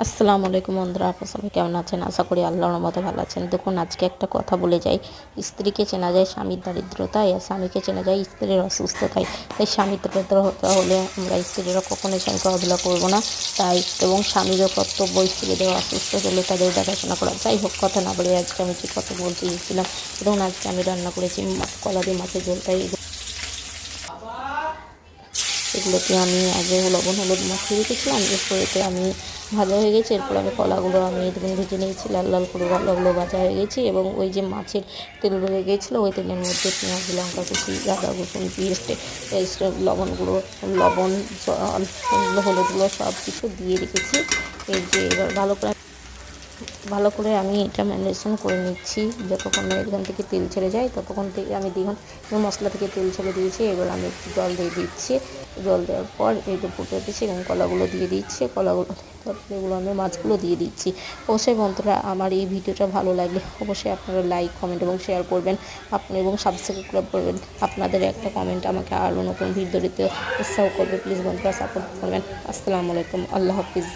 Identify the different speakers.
Speaker 1: আসসালামু আলাইকুম বন্ধুরা, আপনারা সবাই কেমন আছেন? আশা করি আল্লাহর রহমতে ভালো আছেন। দেখুন, আজকে একটা কথা বলে যাই। স্ত্রীকে চেনা যায় স্বামীর দারিদ্রতায়, আর স্বামীকে চেনা যায় স্ত্রীর অসুস্থতায়। তাই স্বামীর দারিদ্রতা হলে আমরা স্ত্রীরা কখনোই স্বামীকে অবহেলা করবো না। তাই এবং স্বামীরও কর্তব্য স্ত্রীদের অসুস্থ হলে তাদের দেখাশোনা করা। যাই হোক, কথা না বলে আজকে আমি যে কথা বলতে গিয়েছিলাম, এবং আজকে আমি রান্না করেছি কলা দিয়ে মাছের ঝোলটাই। এগুলোকে আমি আগে লবণ হলুদ মাখিয়ে রেখেছিলাম। এরপরেতে আমি ভাজা হয়ে গেছে। এরপর আমি কলাগুলো আমি এরকম ভেজে নিয়েছি, লাল লাল করে কলাগুলো ভাজা হয়ে গেছে। এবং ওই যে মাছের তেল রয়ে গিয়েছিলো, ওই তেলের মধ্যে পেঁয়াজ লঙ্কা কুচি আদা রসুন পেস্ট লবণ জল হলুদগুলো সব কিছু দিয়ে রেখেছি। এই যে এবার ভালো করে আমি এটা ম্যারিনেশন করে নিচ্ছি। যতক্ষণ না এখান থেকে তেল ছেড়ে যায় ততক্ষণ থেকে আমি দেখুন মশলা থেকে তেল ছেড়ে দিয়েছি। এবার আমি একটু জল দিয়ে দিচ্ছি। জল দেওয়ার পর এইটা ফুটে দিচ্ছি এবং কলাগুলো দিয়ে দিচ্ছি। তারপরে এগুলো আমি মাছগুলো দিয়ে দিচ্ছি। অবশ্যই বন্ধুরা, আমার এই ভিডিওটা ভালো লাগলে অবশ্যই আপনারা লাইক কমেন্ট এবং শেয়ার করবেন এবং সাবস্ক্রাইব করবেন। আপনাদের একটা কমেন্ট আমাকে আরও নতুন ভিডিও দিতে উৎসাহ করবে। প্লিজ বন্ধুরা সাপোর্ট করবেন। আসসালামু আলাইকুম, আল্লাহ হাফিজ।